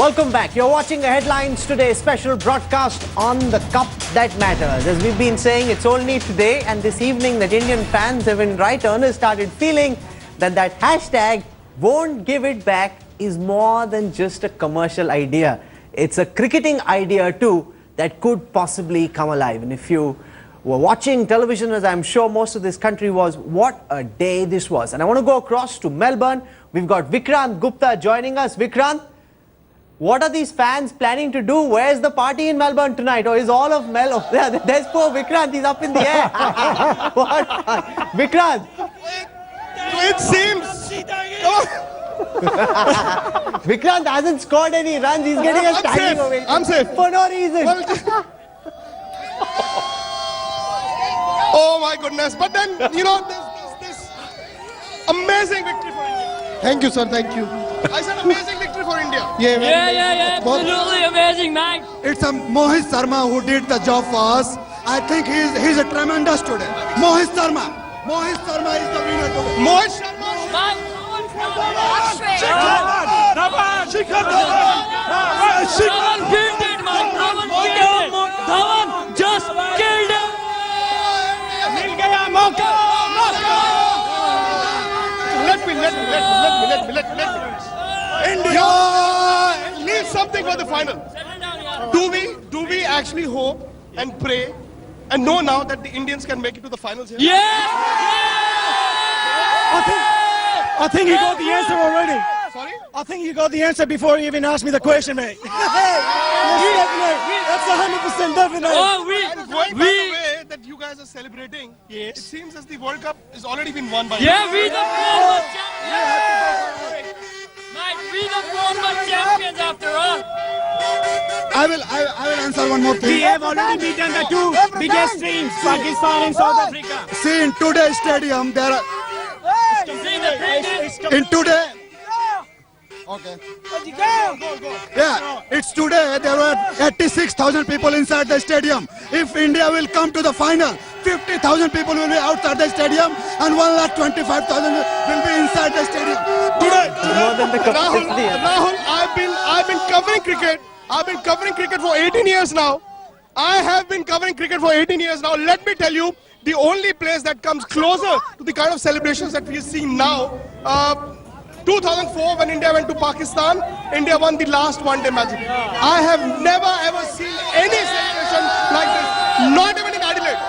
Welcome back. You're watching the Headlines Today special broadcast on the Cup That Matters. As we've been saying, it's only today and this evening that Indian fans have in right earnest started feeling that hashtag won't give it back is more than just a commercial idea. It's a cricketing idea too that could possibly come alive. And if you were watching television, as I'm sure most of this country was, what a day this was. And I want to go across to Melbourne. We've got Vikrant Gupta joining us. Vikrant, what are these fans planning to do? Where's the party in Melbourne tonight? Or is all of there's poor Vikrant, he's up in the air. What? Vikrant. It seems. Vikrant hasn't scored any runs. He's getting a standing ovation. I'm safe. For no reason. Oh my goodness. But then, you know, this amazing victory for India. Thank you, sir. Thank you. I said amazing victory for India. Yeah, absolutely amazing, man. It's a Mohit Sharma who did the job for us. I think he's a tremendous today. Mohit Sharma is the winner today. Mohit Sharma. Dhawan killed it, man. Dhawan just killed it. Mil gaya mauka. Let me. India, leave something for the final. Do we actually hope and pray and know now that the Indians can make it to the finals here? I think you got the answer already. Sorry? I think you got the answer before you even asked me the question, mate. That's 100% definite. And going by the way that you guys are celebrating, it seems as the World Cup has already been won by We the former champions. Mate, we the former champions after all. I will answer one more We thing. have already beaten the two biggest teams, Pakistan and South Africa. See, in today's stadium, there are... In today... Okay. Yeah, it's today. There were 86,000 people inside the stadium. If India will come to the final, 50,000 people will be outside the stadium and 125,000 will be inside the stadium. More than the capacity. Rahul, I've been covering cricket. I've been covering cricket for 18 years now. I have been covering cricket for 18 years now. Let me tell you, the only place that comes closer to the kind of celebrations that we are seeing now, 2004 when India went to Pakistan, India won the last one-day match. I have never ever seen any celebration like this, not even in Adelaide.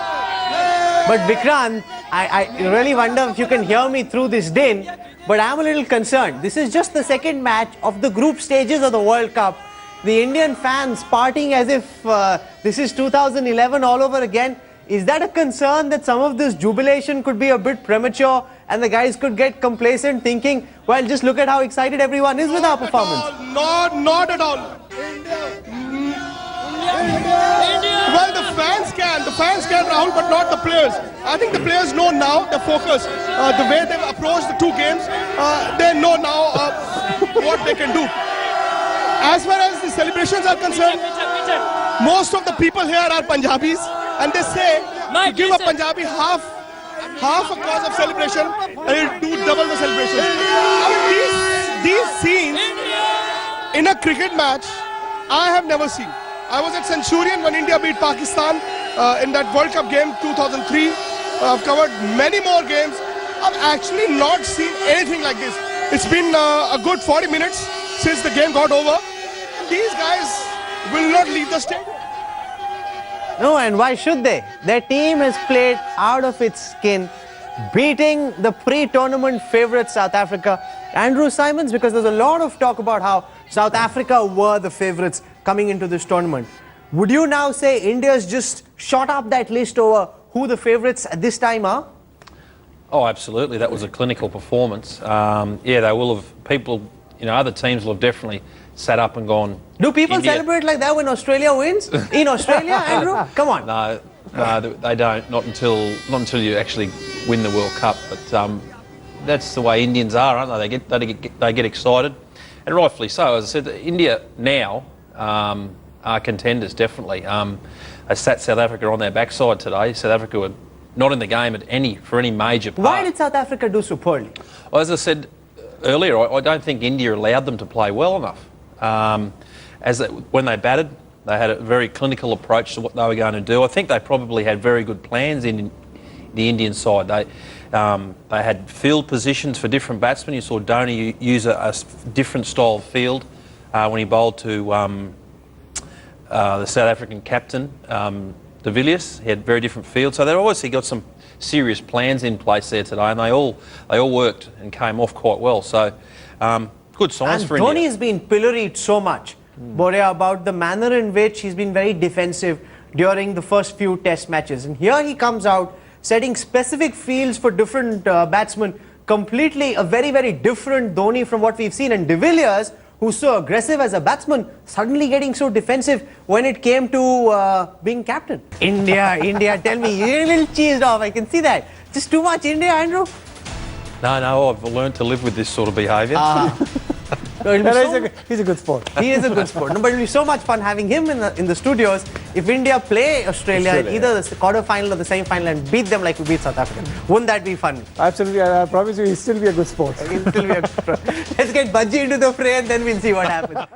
But Vikrant, I really wonder if you can hear me through this din, but I'm a little concerned. This is just the second match of the group stages of the World Cup. The Indian fans partying as if this is 2011 all over again. Is that a concern that some of this jubilation could be a bit premature and the guys could get complacent thinking, well, just look at how excited everyone is with our performance? Not at all. Well, the fans can, Rahul, but not the players. I think the players know now the focus, the way they've approached the two games, they know now what they can do. As far as the celebrations are concerned, most of the people here are Punjabis, and they say to give a Punjabi half a cause of celebration and it'll do double the celebration. These scenes in a cricket match, I have never seen. I was at Centurion when India beat Pakistan in that World Cup game 2003. I've covered many more games. I've actually not seen anything like this. It's been a good 40 minutes since the game got over. These guys will not leave the stadium. No, and why should they? Their team has played out of its skin, beating the pre-tournament favourite South Africa. Andrew Simons, because there's a lot of talk about how South Africa were the favourites coming into this tournament. Would you now say India's just shot up that list over who the favourites at this time are? Oh, absolutely. That was a clinical performance. They will have, people, other teams will have definitely sat up and gone. Do people India. celebrate like that when Australia wins? In Australia, Andrew? Come on. No, they don't. Not until you actually win the World Cup. But that's the way Indians are, aren't they? They get excited, and rightfully so. As I said, India now are contenders definitely. They sat South Africa on their backside today. South Africa were not in the game for any major part. Why did South Africa do so poorly? Well, as I said earlier, I don't think India allowed them to play well enough. When they batted, they had a very clinical approach to what they were going to do. I think they probably had very good plans in the Indian side. They had field positions for different batsmen. You saw Dhoni use a different style of field when he bowled to the South African captain, de Villiers. He had very different fields. So they've obviously got some serious plans in place there today, and they all worked and came off quite well. So good signs and for India. Dhoni has been pilloried so much, Borea, about the manner in which he's been very defensive during the first few test matches. And here he comes out setting specific fields for different batsmen, completely a very, very different Dhoni from what we've seen. And de Villiers, who's so aggressive as a batsman, suddenly getting so defensive when it came to being captain. India, tell me, you're a little cheesed off, I can see that. Just too much India, Andrew? No, I've learned to live with this sort of behaviour. He's a good sport. He is a good sport. No, but it'll be so much fun having him in the studios. If India play Australia in either the quarter-final or the semi-final and beat them like we beat South Africa, wouldn't that be fun? Absolutely, I promise you, he'll still be a good sport. Let's get Bajji into the fray and then we'll see what happens.